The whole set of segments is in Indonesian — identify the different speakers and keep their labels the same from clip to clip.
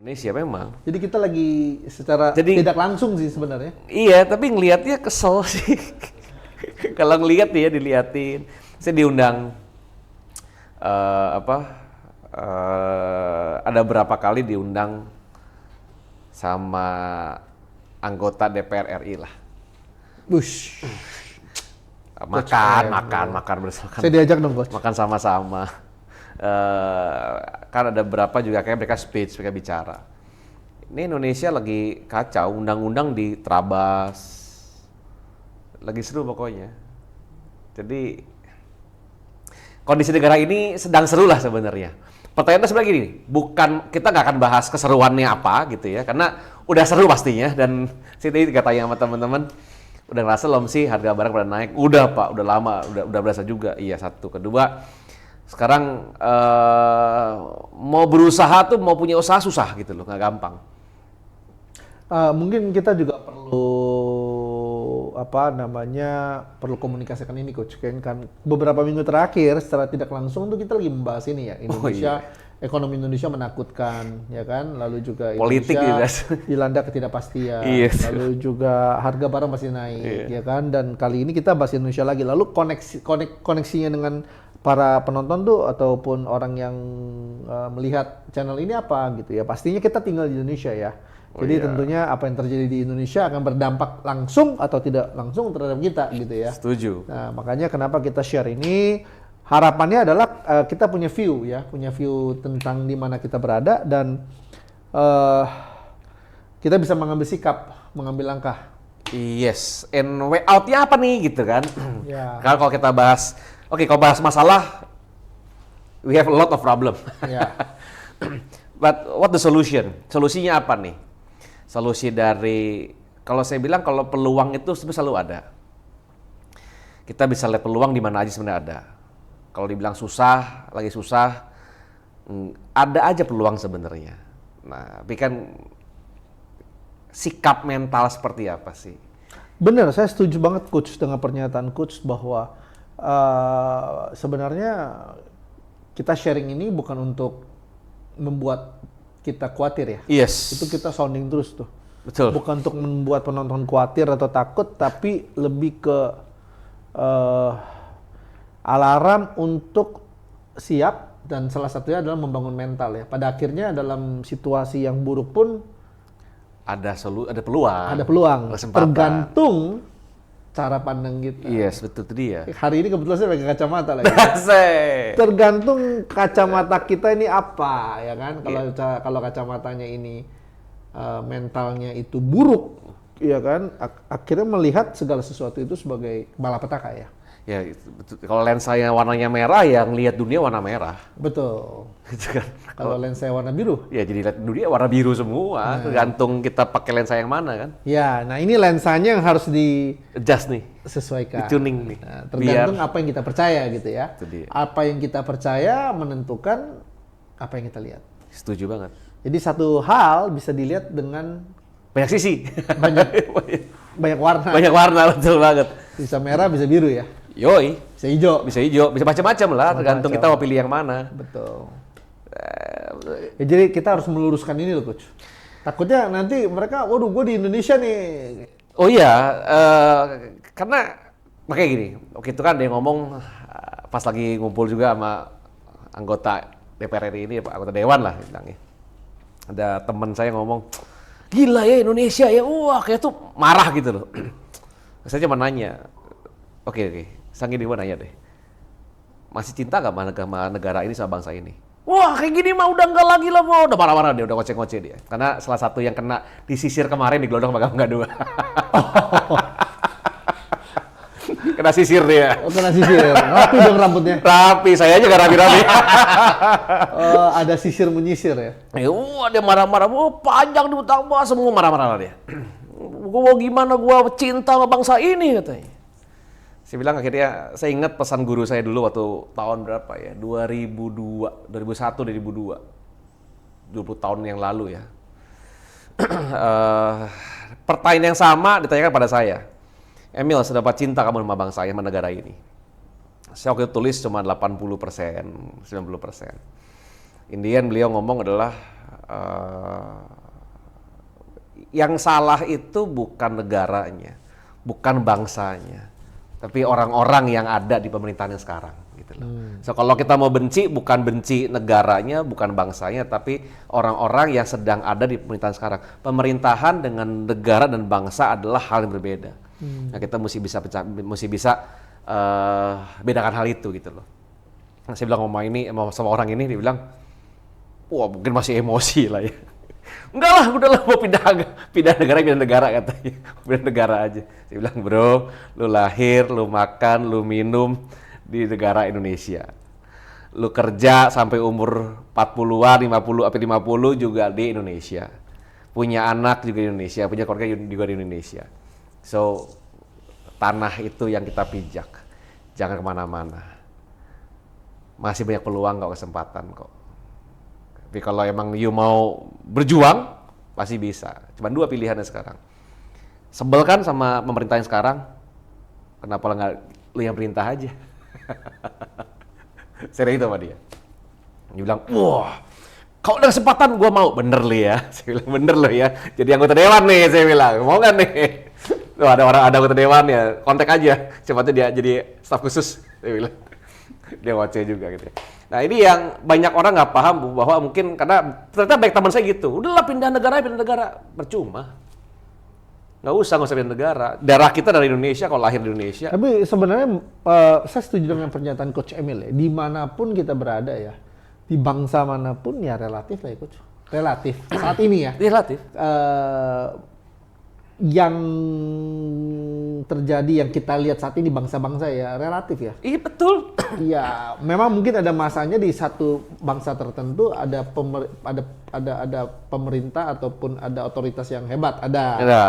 Speaker 1: Indonesia memang.
Speaker 2: Jadi kita lagi secara tidak langsung sih sebenarnya.
Speaker 1: Iya, tapi ngelihatnya kesel sih. Kalau ngelihat ya diliatin. Saya diundang ada berapa kali diundang sama anggota DPR RI lah.
Speaker 2: Bush.
Speaker 1: Makan bersama.
Speaker 2: Saya diajak dong, Coach.
Speaker 1: Makan sama-sama. Kan ada berapa juga kayak mereka speech, mereka bicara. Ini Indonesia lagi kacau, undang-undang diterabas. Lagi seru pokoknya. Jadi kondisi negara ini sedang seru lah sebenarnya. Pertanyaannya sebenarnya gini, bukan kita nggak akan bahas keseruannya apa gitu ya, karena udah seru pastinya. Dan saya tadi tanya sama teman-teman, udah ngerasa belum sih harga barang pada naik? Udah Pak, udah lama, udah berasa juga. Iya, satu. Kedua, sekarang mau berusaha tuh mau punya usaha susah gitu loh, nggak gampang.
Speaker 2: Mungkin kita juga perlu komunikasikan ini, Coach. Kan beberapa minggu terakhir secara tidak langsung tuh kita lagi membahas ini ya, Indonesia, ekonomi Indonesia menakutkan, ya kan? Lalu juga
Speaker 1: politik
Speaker 2: Indonesia dilanda ketidakpastian, lalu juga harga barang masih naik, ya kan? Dan kali ini kita bahas Indonesia lagi. Lalu koneksinya dengan para penonton tuh ataupun orang yang melihat channel ini apa gitu ya? Pastinya kita tinggal di Indonesia ya. Jadi tentunya apa yang terjadi di Indonesia akan berdampak langsung atau tidak langsung terhadap kita gitu ya.
Speaker 1: Setuju.
Speaker 2: Nah, makanya kenapa kita share ini, harapannya adalah kita punya view tentang di mana kita berada dan kita bisa mengambil sikap, mengambil langkah.
Speaker 1: Yes, and way out-nya apa nih gitu kan?
Speaker 2: Ya.
Speaker 1: Kalau kita bahas, kalau bahas masalah, we have a lot of problem.
Speaker 2: Ya.
Speaker 1: But what the solution? Solusinya apa nih? Solusi dari, kalau saya bilang kalau peluang itu selalu ada. Kita bisa lihat peluang di mana aja sebenarnya ada. Kalau dibilang susah, lagi susah, ada aja peluang sebenarnya. Nah, tapi kan sikap mental seperti apa sih?
Speaker 2: Benar, saya setuju banget Coach dengan pernyataan Coach bahwa sebenarnya kita sharing ini bukan untuk membuat kita khawatir ya.
Speaker 1: Yes.
Speaker 2: Itu kita sounding terus tuh.
Speaker 1: Betul.
Speaker 2: Bukan untuk membuat penonton khawatir atau takut, tapi lebih ke alarm untuk siap, dan salah satunya adalah membangun mental ya. Pada akhirnya dalam situasi yang buruk pun
Speaker 1: ada peluang.
Speaker 2: Ada peluang.
Speaker 1: Kesempatan.
Speaker 2: Tergantung cara pandang kita.
Speaker 1: Yes, betul itu dia.
Speaker 2: Hari ini kebetulan saya pakai kacamata lagi. Tergantung kacamata kita ini apa, ya kan? Kalau kacamatanya ini mentalnya itu buruk, ya kan? Akhirnya melihat segala sesuatu itu sebagai malapetaka ya.
Speaker 1: Ya, kalau lensanya warnanya merah, ya ngelihat dunia warna merah.
Speaker 2: Betul.
Speaker 1: Gitu kan.
Speaker 2: Kalau lensa warna biru?
Speaker 1: Ya, jadi lihat dunia warna biru semua. Tergantung kita pakai lensa yang mana kan.
Speaker 2: Ya, nah ini lensanya yang harus
Speaker 1: adjust nih.
Speaker 2: Sesuaikan.
Speaker 1: Tuning nih.
Speaker 2: Nah, tergantung apa yang kita percaya gitu ya. Apa yang kita percaya menentukan apa yang kita lihat.
Speaker 1: Setuju banget.
Speaker 2: Jadi satu hal bisa dilihat dengan
Speaker 1: banyak sisi.
Speaker 2: Banyak warna.
Speaker 1: Banyak warna, betul banget.
Speaker 2: Bisa merah, bisa biru ya.
Speaker 1: Yoi.
Speaker 2: Bisa hijau,
Speaker 1: bisa macam-macam lah, tergantung kita mau pilih yang mana.
Speaker 2: Betul. Ya, jadi kita harus meluruskan ini loh, Coach. Takutnya nanti mereka, waduh, gue di Indonesia nih.
Speaker 1: Oh iya, karena makanya gini, waktu itu kan dia ngomong pas lagi ngumpul juga sama anggota DPR RI ini, anggota Dewan lah bilangnya. Ada teman saya ngomong, gila ya Indonesia ya, wah kayak tuh marah gitu loh. Saya cuma nanya, oke, Sang ini gue nanya deh, masih cinta gak sama negara ini sama bangsa ini? Wah kayak gini mah udah enggak lagi lah, udah marah-marah dia, udah ngoceh-ngoceh dia. Karena salah satu yang kena disisir kemarin di Glodok Bangga 2. Kena sisir dia.
Speaker 2: Oh, kena sisir, rapi dong rambutnya.
Speaker 1: Rapi, saya aja gak rapi-rapi.
Speaker 2: Ada sisir menyisir ya?
Speaker 1: Dia marah-marah, panjang di utang, semua marah-marah dia. Gua gimana gua cinta sama bangsa ini katanya. Saya bilang akhirnya, saya ingat pesan guru saya dulu waktu tahun berapa ya, 2002, 2001, 20 tahun yang lalu ya. Pertanyaan yang sama ditanyakan pada saya. Emil, seberapa cinta kamu sama bangsa sama negara ini? Saya waktu itu tulis cuma 80%, 90%. Indian beliau ngomong adalah yang salah itu bukan negaranya, bukan bangsanya, tapi orang-orang yang ada di pemerintahan yang sekarang gitu loh. So kalau kita mau benci, bukan benci negaranya, bukan bangsanya, tapi orang-orang yang sedang ada di pemerintahan sekarang. Pemerintahan dengan negara dan bangsa adalah hal yang berbeda. Nah, kita mesti bisa bedakan hal itu gitu loh. Nah, saya bilang sama orang ini, dia bilang, wah mungkin masih emosi lah ya. Enggak lah, mau pindah negara katanya. Pindah negara aja. Saya bilang, bro, lu lahir, lu makan, lu minum di negara Indonesia. Lu kerja sampai umur 40-an, 50 sampai 50 juga di Indonesia. Punya anak juga di Indonesia, punya keluarga juga di Indonesia. So, tanah itu yang kita pijak. Jangan kemana-mana. Masih banyak peluang kok, kesempatan kok. Tapi kalau emang you mau berjuang, pasti bisa. Cuma 2 pilihannya sekarang. Sebel kan sama pemerintahan sekarang? Kenapa nggak lu yang perintah aja? Saya itu sama dia. Dia bilang, wah, kalau ada kesempatan gua mau. Bener lu ya. Saya bilang, bener lu ya. Jadi anggota dewan nih, saya bilang. Mau nggak nih? Tuh, ada anggota dewan ya, kontak aja. Cepatnya dia jadi staf khusus. Saya bilang. Dia ngoceh juga gitu. Nah ini yang banyak orang nggak paham bahwa mungkin karena ternyata baik teman saya gitu, udahlah pindah negara, percuma. Nggak usah pindah negara. Darah kita dari Indonesia, kalau lahir di Indonesia.
Speaker 2: Tapi sebenarnya saya setuju dengan pernyataan Coach Emil ya. Dimanapun kita berada ya, di bangsa manapun ya relatif lah ya Coach. Relatif. Saat ini ya.
Speaker 1: Relatif.
Speaker 2: Yang terjadi yang kita lihat saat ini bangsa-bangsa ya relatif ya.
Speaker 1: Iya betul.
Speaker 2: Iya, memang mungkin ada masanya di satu bangsa tertentu ada pemerintah ataupun ada otoritas yang hebat, ada.
Speaker 1: Ada.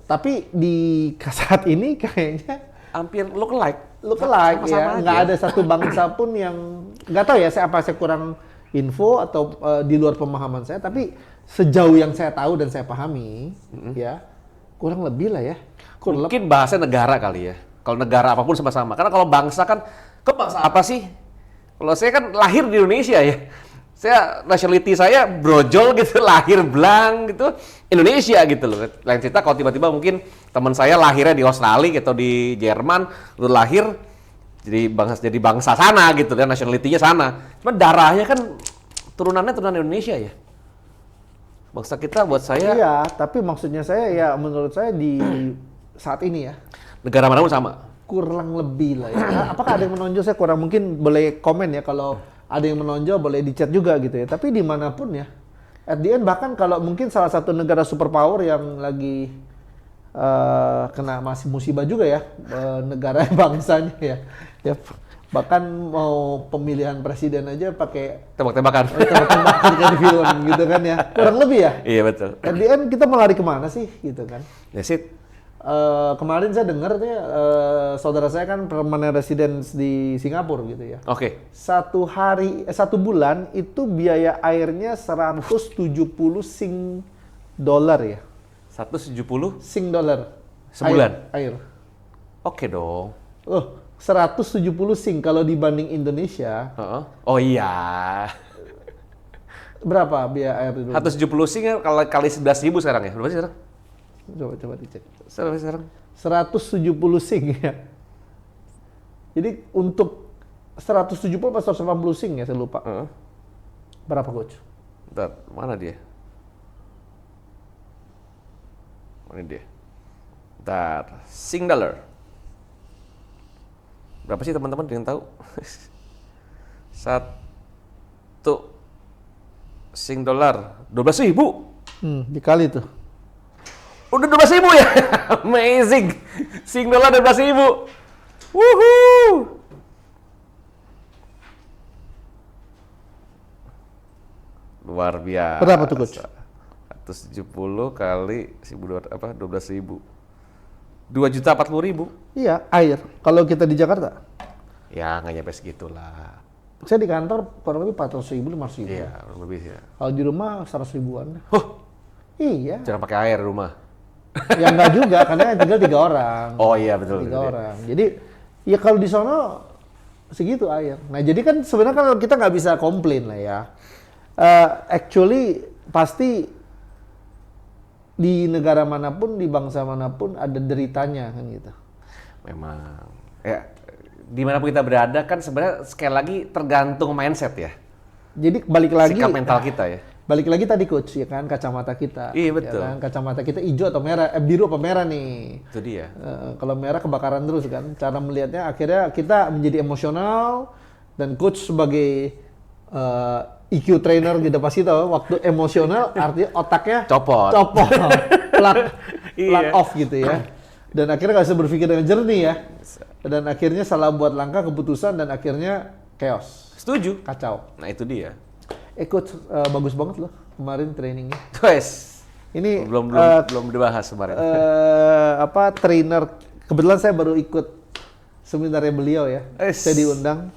Speaker 2: Tapi di saat ini kayaknya
Speaker 1: hampir look alike
Speaker 2: ya. Nggak ada satu bangsa pun yang nggak tahu ya saya kurang info atau di luar pemahaman saya, tapi sejauh yang saya tahu dan saya pahami ya kurang lebih lah ya.
Speaker 1: Mungkin bahasa negara kali ya. Kalau negara apapun sama-sama. Karena kalau bangsa kan, bangsa apa sih? Kalau saya kan lahir di Indonesia ya. Saya nationality saya brojol gitu, lahir blang gitu, Indonesia gitu loh. Lain cerita kalau tiba-tiba mungkin teman saya lahirnya di Australia atau di Jerman, lu lahir jadi bangsa sana gitu, dan nationality-nya sana. Cuma darahnya kan turunan Indonesia ya. Bangsa kita buat saya.
Speaker 2: Iya, tapi maksudnya saya ya menurut saya di saat ini ya.
Speaker 1: Negara manapun sama.
Speaker 2: Kurang lebih lah ya. Apakah ada yang menonjol? Saya kurang, mungkin boleh komen ya kalau ada yang menonjol, boleh di chat juga gitu ya. Tapi dimanapun ya. At the end bahkan kalau mungkin salah satu negara superpower yang lagi kena masih musibah juga ya, negara bangsanya ya. Bahkan mau pemilihan presiden aja pakai
Speaker 1: tembak-tembakan
Speaker 2: kayak di film gitu kan ya, kurang lebih ya.
Speaker 1: Iya betul.
Speaker 2: At the end kita mau lari kemana sih gitu kan?
Speaker 1: That's it.
Speaker 2: Kemarin saya dengar saudara saya kan permanent residence di Singapura gitu ya.
Speaker 1: Oke.
Speaker 2: Satu bulan itu biaya airnya 170 Sing dollar ya.
Speaker 1: 170
Speaker 2: Sing dollar
Speaker 1: sebulan.
Speaker 2: Air.
Speaker 1: Oke dong.
Speaker 2: 170 Sing kalau dibanding Indonesia.
Speaker 1: Oh iya.
Speaker 2: Berapa biaya air itu?
Speaker 1: 170 Sing kalau kali 11.000 sekarang ya. Berapa sih sekarang?
Speaker 2: Coba dicek.
Speaker 1: Berapa sekarang?
Speaker 2: 170 Sing ya. Jadi untuk 170 atau 180 Sing ya, saya lupa. Berapa Coach?
Speaker 1: Bentar, mana dia? Mana dia? Bentar, Sing dollar. Berapa sih teman-teman yang tahu? 1 Sing dollar 12.000.
Speaker 2: Dikali tuh.
Speaker 1: Udah 12.000 ya? Amazing. Sing dollar 12.000. Wuhuu. Luar biasa.
Speaker 2: Berapa tuh Coach?
Speaker 1: 170 kali 12.000. 2.040.000.
Speaker 2: Iya, air. Kalau kita di Jakarta?
Speaker 1: Ya, nggak nyampe segitulah.
Speaker 2: Saya di kantor kurang lebih 400.000, 500.000.
Speaker 1: Iya, kurang lebih ya.
Speaker 2: Kalau di rumah 100 ribuan. Iya.
Speaker 1: Jangan pakai air di rumah.
Speaker 2: Ya enggak juga, karena tinggal 3 orang.
Speaker 1: Oh iya betul.
Speaker 2: 3 orang. Jadi ya kalau di sono segitu air. Nah jadi kan sebenarnya kalau kita nggak bisa komplain lah ya. Actually pasti di negara manapun, di bangsa manapun ada deritanya kan gitu.
Speaker 1: Memang. Ya, dimanapun kita berada kan sebenarnya sekali lagi tergantung mindset ya.
Speaker 2: Jadi balik lagi.
Speaker 1: Sikap mental kita ya.
Speaker 2: Balik lagi tadi coach ya kan, kacamata kita.
Speaker 1: Iya betul.
Speaker 2: Ya kan? Kacamata kita hijau atau merah, biru apa merah nih.
Speaker 1: Itu dia.
Speaker 2: Kalau merah kebakaran terus kan. Cara melihatnya akhirnya kita menjadi emosional dan coach sebagai EQ trainer gitu pasti tahu waktu emosional artinya otaknya
Speaker 1: Copot.
Speaker 2: plug off gitu ya. Dan akhirnya nggak bisa berpikir dengan jernih ya. Dan akhirnya salah buat langkah keputusan dan akhirnya chaos.
Speaker 1: Setuju.
Speaker 2: Kacau.
Speaker 1: Nah itu dia.
Speaker 2: Coach bagus banget loh kemarin trainingnya.
Speaker 1: Guys,
Speaker 2: Ini
Speaker 1: belum dibahas kemarin.
Speaker 2: Trainer kebetulan saya baru ikut seminarnya beliau ya. Saya diundang.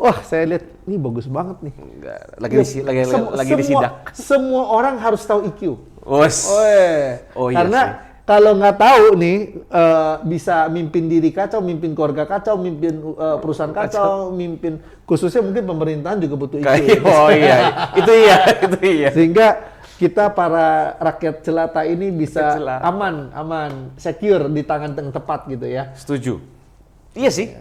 Speaker 2: Wah, saya lihat ini bagus banget nih.
Speaker 1: Enggak, lagi disidak.
Speaker 2: Semua orang harus tahu EQ.
Speaker 1: Oh iya
Speaker 2: karena
Speaker 1: sih.
Speaker 2: kalau nggak tahu nih bisa mimpin diri kacau, mimpin keluarga kacau, mimpin perusahaan kacau, mimpin khususnya mungkin pemerintahan juga butuh EQ.
Speaker 1: Oh iya, itu iya.
Speaker 2: Sehingga kita para rakyat jelata ini bisa aman, secure di tangan yang tepat gitu ya.
Speaker 1: Setuju. Iya sih.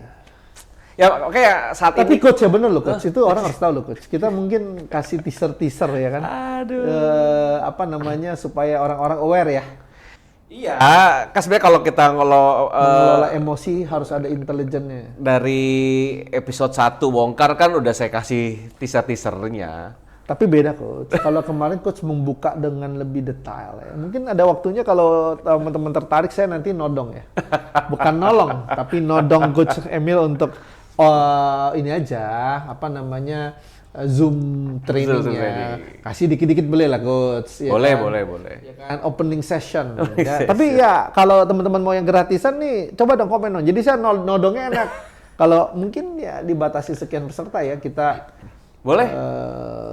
Speaker 1: Ya oke ya saat
Speaker 2: Tapi
Speaker 1: ini.
Speaker 2: coach ya bener loh coach, itu orang harus tahu loh coach. Kita mungkin kasih teaser ya kan.
Speaker 1: Aduh.
Speaker 2: Supaya orang-orang aware ya.
Speaker 1: Iya. Kan sebenarnya kalau kita
Speaker 2: mengelola emosi harus ada intelijennya.
Speaker 1: Dari episode 1 bongkar kan udah saya kasih teaser-teasernya.
Speaker 2: Tapi beda coach. Kalau kemarin coach membuka dengan lebih detail ya. Mungkin ada waktunya kalau teman-teman tertarik saya nanti nodong ya. Bukan nolong, tapi nodong coach Emil untuk ini aja Zoom trainingnya. Kasih dikit-dikit boleh lah coach. Ya
Speaker 1: Boleh.
Speaker 2: Ya kan opening session. Ya. Tapi ya kalau teman-teman mau yang gratisan nih coba dong komen dong. Jadi saya nodongnya enak. Kalau mungkin ya dibatasi sekian peserta ya kita
Speaker 1: boleh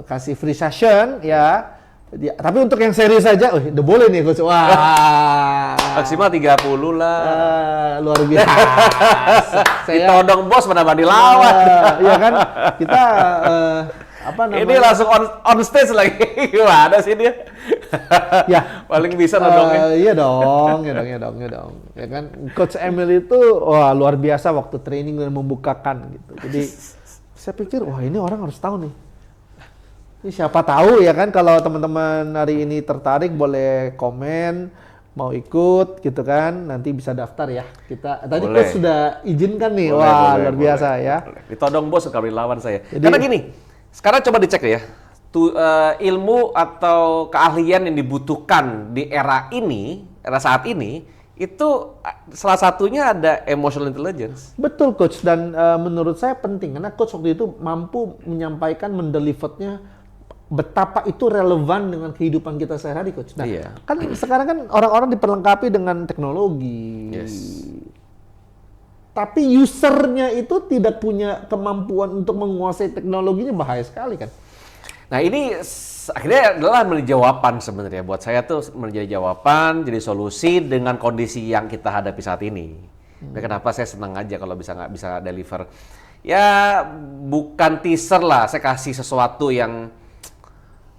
Speaker 2: kasih free session ya. Tapi untuk yang serius saja, udah boleh nih coach. Wah.
Speaker 1: Maksimal 30 lah.
Speaker 2: Luar biasa.
Speaker 1: Ditodong bos mana dilawan.
Speaker 2: Iya kan? Kita
Speaker 1: Ini langsung on stage lagi. Gimana sih dia?
Speaker 2: Ya,
Speaker 1: paling bisa nodongnya.
Speaker 2: Iya dong. Ya kan? Coach Emil itu wah luar biasa waktu training dan membukakan gitu. Jadi saya pikir wah ini orang harus tahu nih. Ini siapa tahu ya kan kalau teman-teman hari ini tertarik boleh komen mau ikut gitu kan nanti bisa daftar ya kita tadi coach sudah izinkan nih luar biasa ya
Speaker 1: ditodong bos kalau dilawan saya. Karena gini sekarang coba dicek ya ilmu atau keahlian yang dibutuhkan di era saat ini itu salah satunya ada emotional intelligence.
Speaker 2: Betul coach dan menurut saya penting karena coach waktu itu mampu menyampaikan mendelivernya betapa itu relevan dengan kehidupan kita sehari-hari coach. Nah, kan sekarang kan orang-orang diperlengkapi dengan teknologi.
Speaker 1: Yes.
Speaker 2: Tapi usernya itu tidak punya kemampuan untuk menguasai teknologinya bahaya sekali kan.
Speaker 1: Nah, ini akhirnya adalah menjadi jawaban sebenarnya buat saya tuh menjadi jawaban, jadi solusi dengan kondisi yang kita hadapi saat ini. Nah, kenapa saya senang aja kalau nggak bisa deliver. Ya, bukan teaser lah, saya kasih sesuatu yang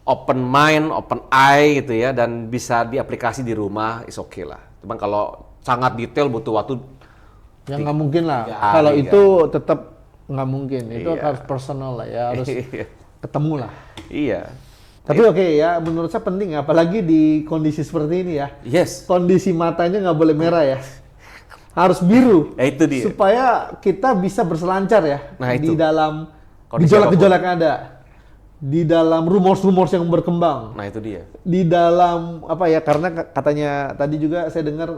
Speaker 1: open mind, open eye gitu ya, dan bisa diaplikasi di rumah, is okay lah. Cuman kalau sangat detail butuh waktu.
Speaker 2: Ya nggak mungkin lah. Kalau itu tetap nggak mungkin. Itu harus personal lah ya, harus ketemu lah.
Speaker 1: Iya.
Speaker 2: Tapi oke ya, menurut saya penting apalagi di kondisi seperti ini ya.
Speaker 1: Yes.
Speaker 2: Kondisi matanya nggak boleh merah ya. Harus biru.
Speaker 1: Ya itu dia.
Speaker 2: Supaya kita bisa berselancar ya.
Speaker 1: Nah,
Speaker 2: di
Speaker 1: itu.
Speaker 2: dalam gejolak-gejolak yang ada. Di dalam rumors-rumors yang berkembang.
Speaker 1: Nah itu dia.
Speaker 2: Di dalam karena katanya tadi juga saya dengar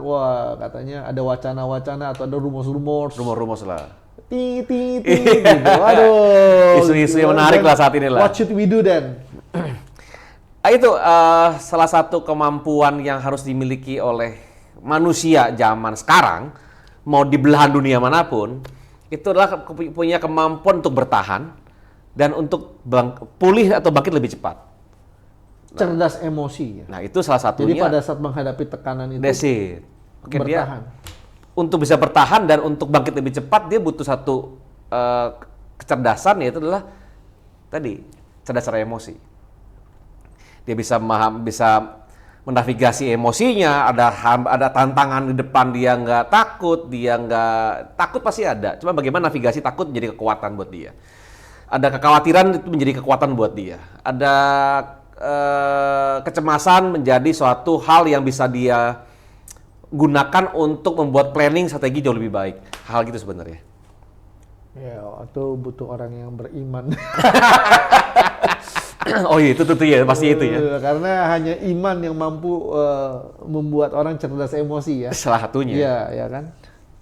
Speaker 2: katanya ada wacana-wacana atau ada rumors-rumors.
Speaker 1: Rumors lah.
Speaker 2: Gitu. Aduh.
Speaker 1: Isu-isu yang menarik lah saat ini lah.
Speaker 2: What should we do then?
Speaker 1: Itu salah satu kemampuan yang harus dimiliki oleh manusia zaman sekarang, mau di belahan dunia manapun, itu adalah punya kemampuan untuk bertahan dan untuk pulih atau bangkit lebih cepat.
Speaker 2: Cerdas emosi.
Speaker 1: Nah itu salah satunya.
Speaker 2: Jadi pada saat menghadapi tekanan itu
Speaker 1: bertahan. Untuk bisa bertahan dan untuk bangkit lebih cepat dia butuh satu kecerdasan ya itu adalah tadi cerdas secara emosi. Dia bisa bisa menavigasi emosinya, ada tantangan di depan dia nggak takut pasti ada. Cuma bagaimana navigasi takut menjadi kekuatan buat dia. Ada kekhawatiran itu menjadi kekuatan buat dia. Ada kecemasan menjadi suatu hal yang bisa dia gunakan untuk membuat planning strategi jauh lebih baik. Hal gitu sebenarnya.
Speaker 2: Ya, atau butuh orang yang beriman.
Speaker 1: Oh iya, itu ya, pasti itu ya.
Speaker 2: Karena hanya iman yang mampu membuat orang cerdas emosi ya.
Speaker 1: Salah satunya.
Speaker 2: Iya, ya kan?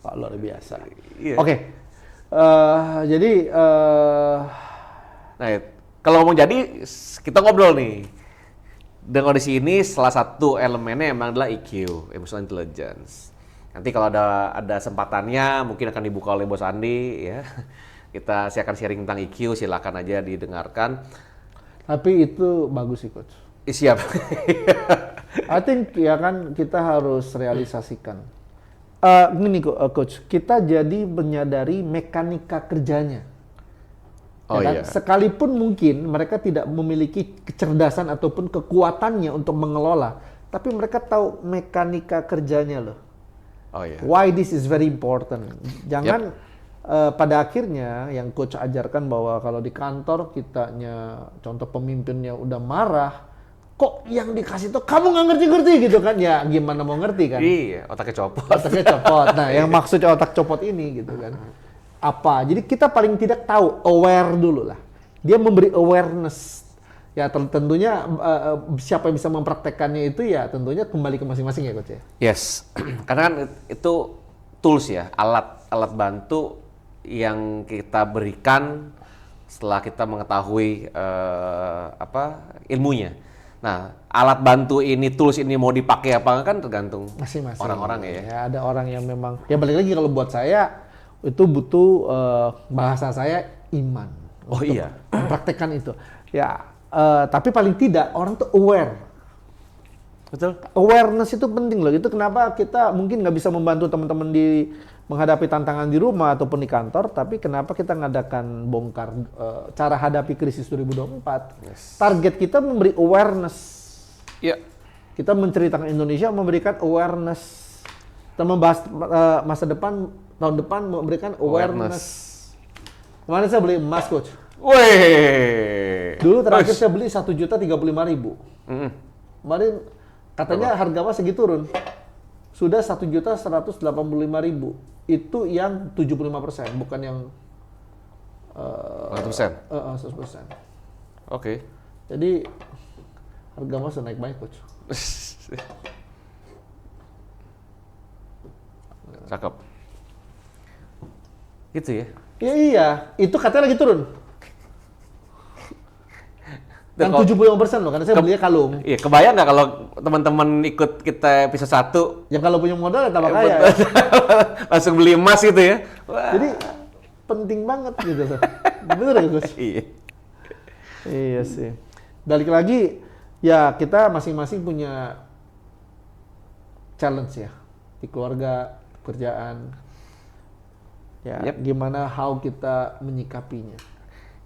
Speaker 2: Pak, luar biasa.
Speaker 1: Iya.
Speaker 2: Oke. Jadi
Speaker 1: nah, kalau mau jadi kita ngobrol nih. Dengan kondisi ini salah satu elemennya emang adalah EQ, emotional intelligence. Nanti kalau ada kesempatannya mungkin akan dibuka oleh Bos Andi ya. Saya akan sharing tentang EQ, silakan aja didengarkan.
Speaker 2: tapi itu bagus sih coach.
Speaker 1: Siap.
Speaker 2: I think ya kan kita harus realisasikan. Gini coach, kita jadi menyadari mekanika kerjanya.
Speaker 1: Oh
Speaker 2: Ya kan?
Speaker 1: iya.
Speaker 2: Sekalipun mungkin mereka tidak memiliki kecerdasan ataupun kekuatannya untuk mengelola, tapi mereka tahu mekanika kerjanya loh.
Speaker 1: Oh iya.
Speaker 2: Why this is very important. Jangan pada akhirnya yang coach ajarkan bahwa kalau di kantor kitanya contoh pemimpinnya udah marah, kok yang dikasih tuh kamu nggak ngerti-ngerti gitu kan? Ya gimana mau ngerti kan?
Speaker 1: Iya, otaknya copot.
Speaker 2: Otaknya copot. Nah, yang maksudnya otak copot ini gitu kan. Apa? Jadi kita paling tidak tahu, aware dulu lah. Dia memberi awareness. Ya tentunya siapa yang bisa mempraktekkannya itu ya tentunya kembali ke masing-masing ya coach ya.
Speaker 1: Yes, karena kan itu tools ya, alat bantu yang kita berikan setelah kita mengetahui ilmunya. Nah, alat bantu ini, tools ini mau dipakai apa enggak kan tergantung
Speaker 2: Masing-masing.
Speaker 1: orang-orang ya.
Speaker 2: Ya ada orang yang memang ya balik lagi kalau buat saya itu butuh bahasa saya iman.
Speaker 1: Oh
Speaker 2: untuk
Speaker 1: iya.
Speaker 2: mempraktekkan itu. Ya, tapi paling tidak orang tuh aware.
Speaker 1: Betul.
Speaker 2: Awareness itu penting loh. Itu kenapa kita mungkin nggak bisa membantu teman-teman di menghadapi tantangan di rumah ataupun di kantor, tapi kenapa kita ngadakan bongkar cara hadapi krisis 2024.
Speaker 1: Yes.
Speaker 2: Target kita memberi awareness.
Speaker 1: Iya.
Speaker 2: Kita menceritakan Indonesia, memberikan awareness. Kita membahas masa depan, tahun depan memberikan awareness. Kemarin saya beli emas, coach.
Speaker 1: Weh.
Speaker 2: Dulu terakhir saya beli 1.035.000. Kemarin katanya harga emas segi turun. Sudah 1.185.000. Itu yang 75%, bukan yang
Speaker 1: 100%.
Speaker 2: 100%.
Speaker 1: Oke.
Speaker 2: Jadi harga emas sudah naik banyak, coach.
Speaker 1: Cakep. Gitu ya.
Speaker 2: Ya iya, itu katanya lagi turun. Yang 75% loh, karena saya belinya kalung.
Speaker 1: Iya, kebayang nggak kalau teman-teman ikut kita episode 1?
Speaker 2: Yang kalau punya modal ya tambah kaya. Ya.
Speaker 1: Langsung beli emas gitu ya. Wah.
Speaker 2: Jadi penting banget gitu loh. Bener ya, Gus?
Speaker 1: Iya.
Speaker 2: Iya sih. Balik lagi, ya kita masing-masing punya challenge ya. Di keluarga, pekerjaan. Ya, gimana how kita menyikapinya.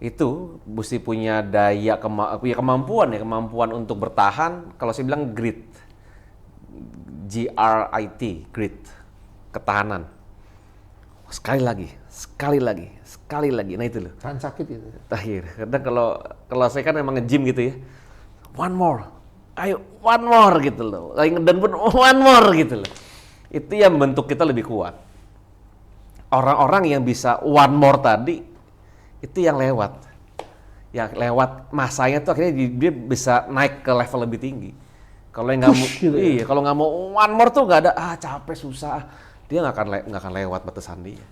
Speaker 1: Itu mesti punya punya kemampuan untuk bertahan. Kalau saya bilang grit, GRIT, grit, ketahanan. Sekali lagi. Nah itu loh.
Speaker 2: Tahan sakit itu.
Speaker 1: Terakhir, kadang kalau saya kan emang nge-gym gitu ya, one more, ayo one more gitu loh. Dan pun one more gitu loh. Itu yang bentuk kita lebih kuat. Orang-orang yang bisa one more tadi itu yang lewat masanya tuh akhirnya dia bisa naik ke level lebih tinggi. Kalau yang nggak mau,
Speaker 2: gitu ya?
Speaker 1: iya, kalau nggak mau one more tuh nggak ada, capek susah, dia nggak akan lewat batasan dia.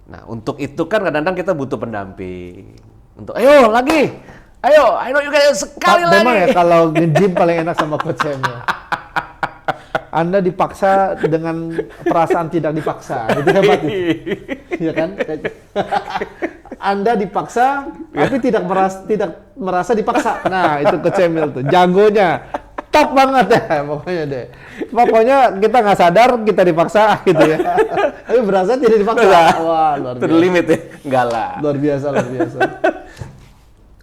Speaker 1: Nah untuk itu kan kadang-kadang kita butuh pendamping. Untuk ayo lagi, ayo juga sekali lagi.
Speaker 2: Memang ya kalau nge-gym paling enak sama coach Sam ya. Anda dipaksa dengan perasaan tidak dipaksa, itu hebat itu. Iya kan? Anda dipaksa, tapi tidak merasa dipaksa. Nah, itu Coach Emil tuh, jagonya, top banget ya, pokoknya deh. Pokoknya kita nggak sadar kita dipaksa gitu ya, tapi berasa tidak dipaksa. Wah, luar biasa.
Speaker 1: Itu the limit ya, Enggak lah.
Speaker 2: Luar biasa, luar biasa.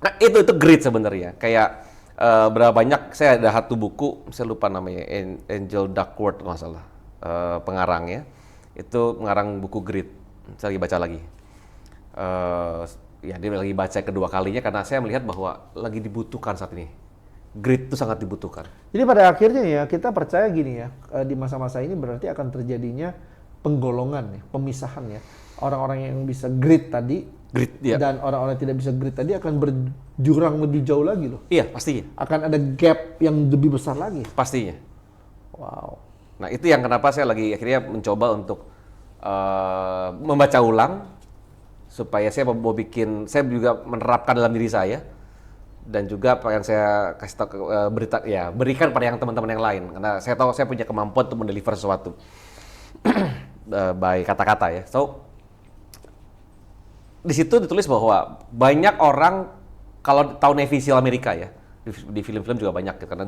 Speaker 1: Nah, itu great sebenarnya. Kayak berapa banyak, saya ada satu buku, saya lupa namanya, Angel Duckworth nggak salah, pengarangnya. Itu pengarang buku Grit. Saya lagi baca lagi. Ya dia lagi baca kedua kalinya karena saya melihat bahwa lagi dibutuhkan saat ini. Grit itu sangat dibutuhkan.
Speaker 2: Jadi pada akhirnya ya kita percaya gini ya, di masa-masa ini berarti akan terjadinya penggolongan ya, pemisahan ya. Orang-orang yang bisa grit tadi
Speaker 1: Ya.
Speaker 2: dan orang-orang yang tidak bisa grit tadi akan berjurang lebih jauh lagi loh.
Speaker 1: Iya, pastinya.
Speaker 2: Akan ada gap yang lebih besar lagi.
Speaker 1: Pastinya.
Speaker 2: Wow.
Speaker 1: Nah, itu yang kenapa saya lagi akhirnya mencoba untuk membaca ulang supaya saya mau bikin, saya juga menerapkan dalam diri saya dan juga apa yang saya kasih tahu berikan pada yang teman-teman yang lain karena saya tahu saya punya kemampuan untuk mendeliver sesuatu by kata-kata ya. So di situ ditulis bahwa banyak orang kalau tahu Navy SEAL Amerika ya, di film-film juga banyak karena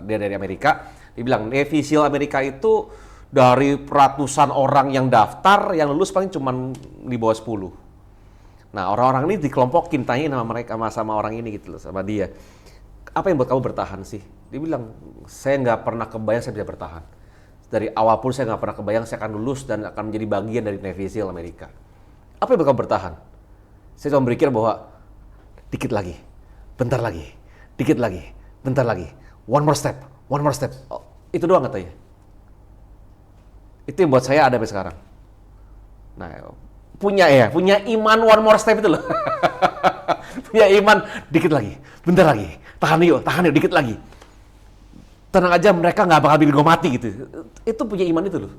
Speaker 1: dia dari Amerika, dia bilang Navy SEAL Amerika itu dari ratusan orang yang daftar, yang lulus paling cuma di bawah 10. Nah, orang-orang ini dikelompokin, tanyain sama mereka, sama orang ini gitu loh, sama dia. Apa yang buat kamu bertahan sih? Dia bilang, saya nggak pernah kebayang saya bisa bertahan. Dari awal pun saya nggak pernah kebayang saya akan lulus dan akan menjadi bagian dari Navy SEAL Amerika. Apa yang buat kamu bertahan? Saya cuma berpikir bahwa dikit lagi, bentar lagi, dikit lagi, bentar lagi. One more step. Oh, itu doang katanya. Itu yang buat saya ada sampai sekarang. Nah, punya iman one more step itu loh. Punya iman dikit lagi, bentar lagi, tahan yuk, dikit lagi. Tenang aja, mereka nggak bakal bikin gue mati gitu. Itu punya iman itu loh.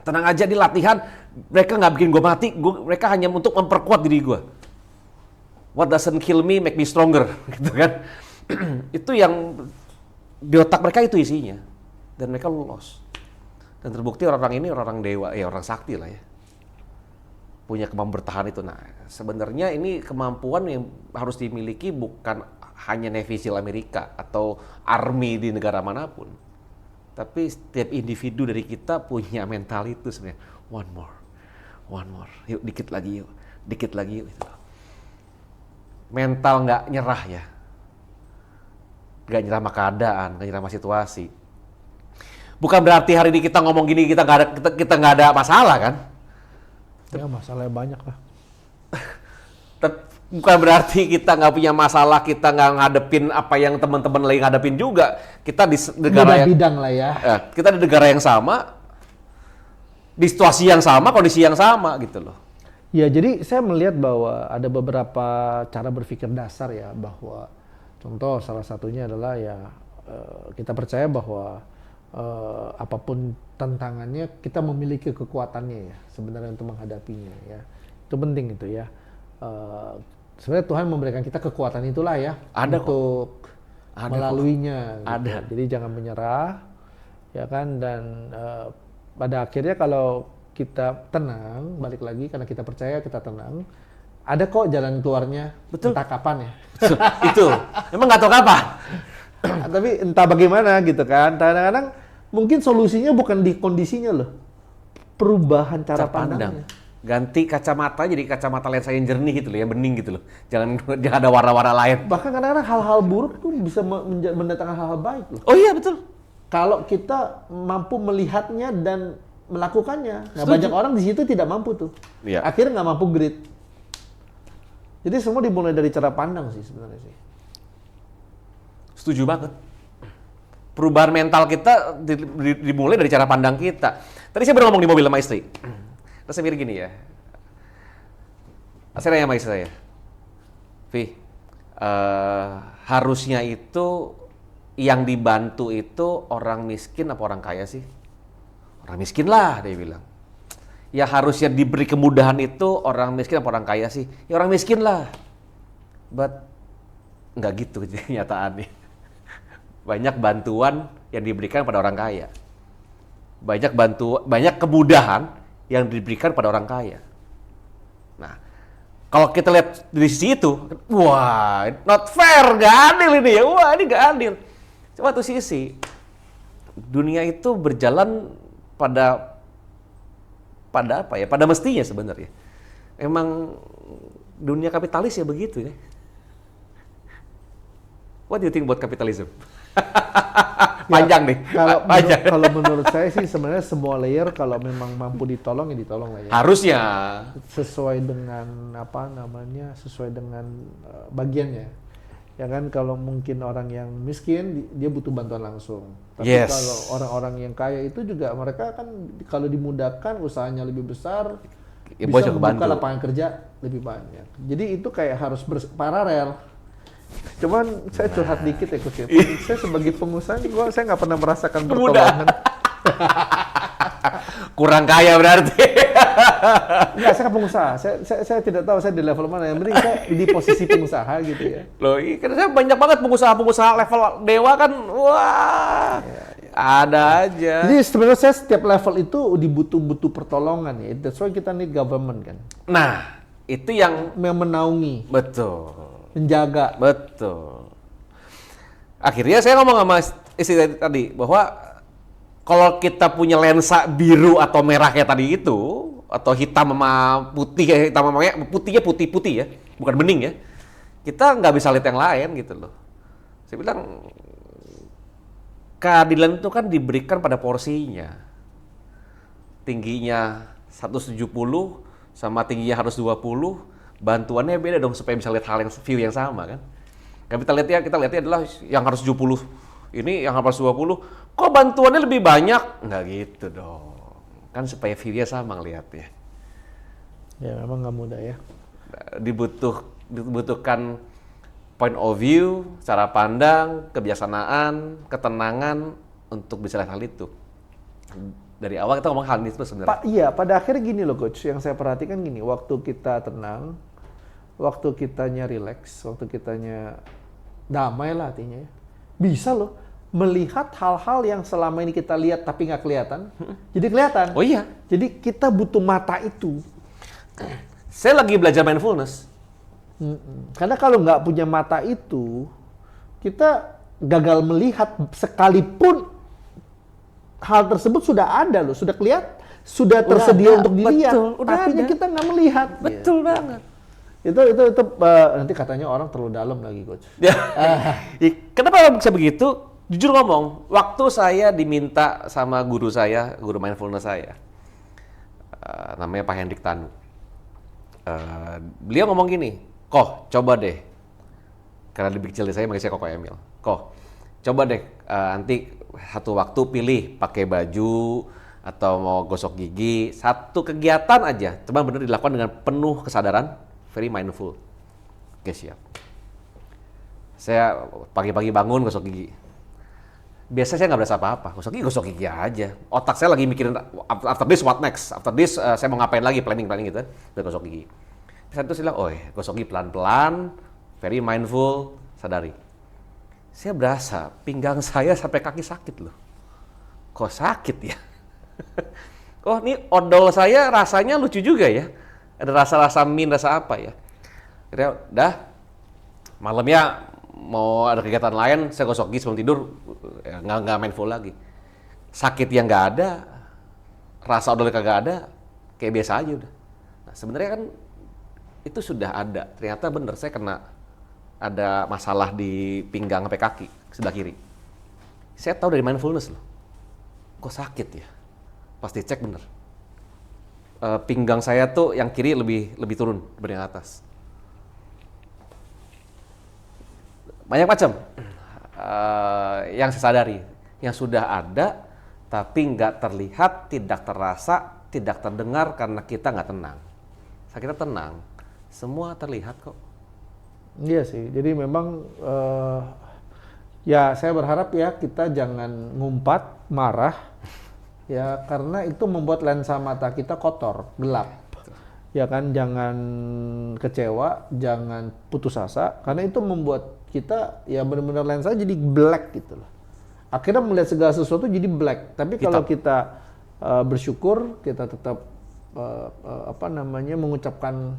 Speaker 1: Tenang aja di latihan, mereka nggak bikin gue mati, mereka hanya untuk memperkuat diri gue. What doesn't kill me make me stronger, gitu kan? Itu yang di otak mereka itu isinya, dan mereka lolos. Dan terbukti orang-orang ini orang-orang dewa, ya orang sakti lah ya. Punya kemampuan bertahan itu. Nah, sebenarnya ini kemampuan yang harus dimiliki bukan hanya Navy SEAL Amerika atau Army di negara manapun. Tapi setiap individu dari kita punya mental itu sebenarnya. One more. Yuk, dikit lagi yuk. Gitu. Mental nggak nyerah ya. Nggak nyerah sama keadaan, nggak nyerah sama situasi. Bukan berarti hari ini kita ngomong gini kita nggak ada masalah kan?
Speaker 2: Ya masalahnya banyak lah.
Speaker 1: Bukan berarti kita nggak punya masalah, kita nggak ngadepin apa yang teman-teman lagi ngadepin juga. Kita di negara
Speaker 2: bidang lah ya.
Speaker 1: Kita di negara yang sama, di situasi yang sama, kondisi yang sama gitu loh.
Speaker 2: Ya jadi saya melihat bahwa ada beberapa cara berpikir dasar ya, bahwa contoh salah satunya adalah ya kita percaya bahwa apapun tantangannya kita memiliki kekuatannya ya sebenarnya untuk menghadapinya ya. Itu penting itu ya. Sebenarnya Tuhan memberikan kita kekuatan itulah ya untuk melaluinya gitu.
Speaker 1: Ada.
Speaker 2: Jadi jangan menyerah ya kan, dan pada akhirnya kalau kita tenang, balik lagi karena kita percaya, kita tenang, ada kok jalan keluarnya.
Speaker 1: Betul.
Speaker 2: Entah kapan ya.
Speaker 1: Itu memang nggak tahu kapan.
Speaker 2: Tapi entah bagaimana gitu kan. Kadang-kadang mungkin solusinya bukan di kondisinya loh. Perubahan cara pandangnya.
Speaker 1: Ganti kacamata jadi kacamata lensa yang jernih gitu loh, yang bening gitu loh. Jangan ada warna-warna lain.
Speaker 2: Bahkan kadang-kadang hal-hal buruk tuh bisa mendatangkan hal-hal baik loh.
Speaker 1: Oh iya betul.
Speaker 2: Kalau kita mampu melihatnya dan melakukannya. Nah, banyak orang di situ tidak mampu tuh.
Speaker 1: Iya.
Speaker 2: Akhirnya nggak mampu grit. Jadi semua dimulai dari cara pandang sih sebenarnya sih.
Speaker 1: Setuju banget. Perubahan mental kita dimulai dari cara pandang kita. Tadi saya baru ngomong di mobil sama istri. Terus saya mikir gini ya. Saya nanya sama istri saya. Vi, harusnya itu yang dibantu itu orang miskin apa orang kaya sih? Orang miskin lah, dia bilang. Ya harusnya diberi kemudahan itu orang miskin apa orang kaya sih? Ya orang miskin lah. But nggak gitu kenyataannya. Banyak bantuan yang diberikan pada orang kaya. Banyak kemudahan yang diberikan pada orang kaya. Nah, kalau kita lihat dari sisi itu, wah, not fair, nggak adil ini ya. Wah, ini nggak adil. Coba tuh sisi, dunia itu berjalan pada apa ya? Pada mestinya sebenarnya. emang dunia kapitalis ya begitu ya. What do you think about capitalism? Panjang nih.
Speaker 2: Kalau menurut saya sih sebenarnya semua layer kalau memang mampu ditolong ya ditolong lah ya.
Speaker 1: Harusnya.
Speaker 2: Sesuai dengan sesuai dengan bagiannya. Ya kan kalau mungkin orang yang miskin dia butuh bantuan langsung. Tapi kalau orang-orang yang kaya itu juga mereka kan kalau dimudahkan usahanya lebih besar,
Speaker 1: ya,
Speaker 2: bisa membuka lapangan kerja lebih banyak. Jadi itu kayak harus paralel. Cuman saya curhat dikit ya Coach. Saya sebagai pengusaha, saya nggak pernah merasakan pertolongan.
Speaker 1: Kurang kaya berarti.
Speaker 2: Enggak, saya kan pengusaha. Saya tidak tahu saya di level mana. Yang penting saya di posisi pengusaha gitu ya.
Speaker 1: Loh, karena saya banyak banget pengusaha-pengusaha level dewa kan. Wah, ada aja.
Speaker 2: Jadi sebenarnya saya setiap level itu butuh pertolongan ya. That's why kita need government kan.
Speaker 1: Nah, itu yang
Speaker 2: menaungi.
Speaker 1: Betul.
Speaker 2: Menjaga.
Speaker 1: Betul. Akhirnya saya ngomong sama istri tadi bahwa kalau kita punya lensa biru atau merah kayak tadi itu, atau hitam sama putih, hitam sama putihnya putih ya, bukan bening ya, kita nggak bisa lihat yang lain gitu loh. Saya bilang keadilan itu kan diberikan pada porsinya. Tingginya 170 sama tingginya harus 20, bantuannya beda dong supaya bisa lihat hal yang view yang sama kan. Kita lihatnya adalah yang harus 70, ini yang harus 20, kok bantuannya lebih banyak? Nggak gitu dong. Kan supaya view-nya sama ngelihatnya.
Speaker 2: Ya memang nggak mudah ya.
Speaker 1: Dibutuhkan point of view, cara pandang, kebijaksanaan, ketenangan untuk bisa lihat hal itu. Dari awal kita ngomong hal ini terus sebenarnya.
Speaker 2: Iya, pada akhirnya gini loh Coach, yang saya perhatikan gini, waktu kita tenang, waktu kitanya relax, waktu kitanya damai lah artinya ya, bisa loh melihat hal-hal yang selama ini kita lihat tapi nggak kelihatan, jadi kelihatan.
Speaker 1: Oh iya.
Speaker 2: Jadi kita butuh mata itu.
Speaker 1: Saya lagi belajar mindfulness.
Speaker 2: Karena kalau nggak punya mata itu, kita gagal melihat sekalipun hal tersebut sudah ada loh, sudah kelihatan, sudah tersedia untuk dilihat, tapi kita nggak melihat.
Speaker 1: Betul banget.
Speaker 2: Itu nanti katanya orang terlalu dalam lagi Coach.
Speaker 1: Kenapa bisa begitu? Jujur ngomong, waktu saya diminta sama guru saya, guru mindfulness saya, namanya Pak Hendrik Tanu. Beliau ngomong gini, Koh, coba deh, karena lebih kecil dari saya, makanya saya Koko Emil. Koh, coba deh nanti satu waktu pilih pakai baju atau mau gosok gigi, satu kegiatan aja, coba bener dilakukan dengan penuh kesadaran, very mindful. Oke, siap. Saya pagi-pagi bangun gosok gigi. Biasanya saya nggak berasa apa-apa, gosok gigi aja. Otak saya lagi mikirin after this what next, after this saya mau ngapain lagi, planning gitu, udah gosok gigi. Saya tuh bilang, gosok gigi pelan-pelan, very mindful, sadari. Saya berasa pinggang saya sampai kaki sakit loh. Kok sakit ya? Oh ini odol saya rasanya lucu juga ya. Ada rasa-rasa rasa apa ya. Akhirnya udah, malamnya mau ada kegiatan lain, saya gosok gigi sebelum tidur, ya, nggak mindful lagi. Sakit yang nggak ada, rasa odolnya kagak ada, kayak biasa aja udah. Nah sebenarnya kan itu sudah ada, ternyata bener saya kena ada masalah di pinggang sampai kaki sebelah kiri. Saya tahu dari mindfulness loh, kok sakit ya? Pasti cek bener. Pinggang saya tuh yang kiri lebih turun dibanding yang atas. Banyak macam yang saya sadari, yang sudah ada tapi nggak terlihat, tidak terasa, tidak terdengar karena kita nggak tenang. Saat kita tenang, semua terlihat kok.
Speaker 2: Iya sih, jadi memang ya saya berharap ya kita jangan ngumpat, marah, ya karena itu membuat lensa mata kita kotor, gelap. Ya kan, jangan kecewa, jangan putus asa, karena itu membuat kita ya benar-benar lensa jadi black gitu loh. Akhirnya melihat segala sesuatu jadi black. Tapi kalau kita bersyukur, kita tetap mengucapkan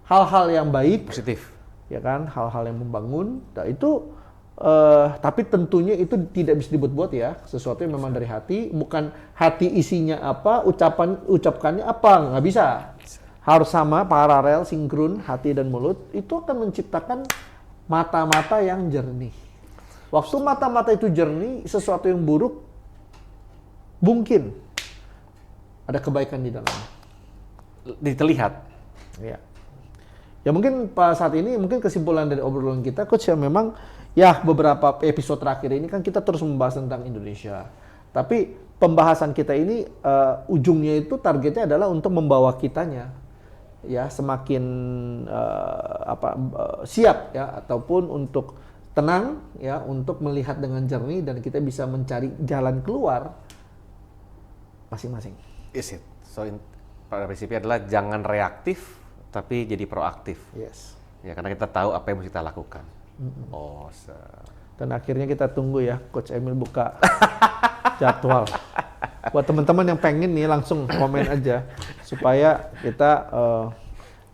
Speaker 2: hal-hal yang baik,
Speaker 1: positif,
Speaker 2: ya kan, hal-hal yang membangun. Nah itu, tapi tentunya itu tidak bisa dibuat-buat ya. Sesuatu yang memang dari hati, bukan hati isinya apa, ucapkannya apa, nggak bisa. harus sama, paralel, sinkron, hati dan mulut, itu akan menciptakan mata-mata yang jernih. Waktu mata-mata itu jernih, sesuatu yang buruk mungkin ada kebaikan di dalamnya.
Speaker 1: Diterlihat.
Speaker 2: Ya. Ya mungkin saat ini mungkin kesimpulan dari obrolan kita, Coach, ya memang ya beberapa episode terakhir ini kan kita terus membahas tentang Indonesia. Tapi pembahasan kita ini ujungnya itu targetnya adalah untuk membawa kitanya ya semakin siap ya ataupun untuk tenang ya untuk melihat dengan jernih dan kita bisa mencari jalan keluar masing-masing.
Speaker 1: Is it? So pada prinsipnya adalah jangan reaktif tapi jadi proaktif.
Speaker 2: Yes.
Speaker 1: Ya karena kita tahu apa yang mesti kita lakukan.
Speaker 2: Dan akhirnya kita tunggu ya Coach Emil buka jadwal. Buat teman-teman yang pengen nih langsung komen aja supaya kita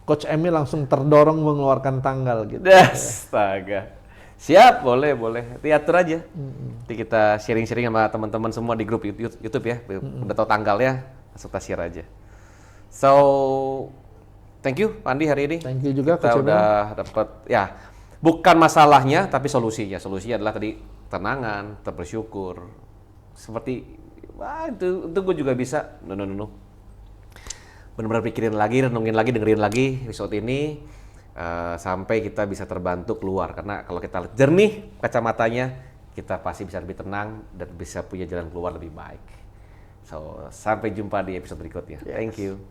Speaker 2: Coach Emil langsung terdorong mengeluarkan tanggal gitu.
Speaker 1: Astaga. Siap, boleh. Diatur aja. Nanti kita sharing-sharing sama teman-teman semua di grup YouTube ya. Udah tahu tanggalnya, langsung kita share aja. So, thank you Pandi hari ini.
Speaker 2: Thank you juga
Speaker 1: kita
Speaker 2: Coach Emil.
Speaker 1: udah dapat ya, bukan masalahnya tapi solusinya. Solusinya adalah tadi tenangan, bersyukur. Seperti wah itu gue juga bisa. No. Benar-benar pikirin lagi, renungin lagi, dengerin lagi episode ini sampai kita bisa terbantu keluar. Karena kalau kita jernih kacamatanya, kita pasti bisa lebih tenang dan bisa punya jalan keluar lebih baik. So, sampai jumpa di episode berikutnya. Yes. Thank you.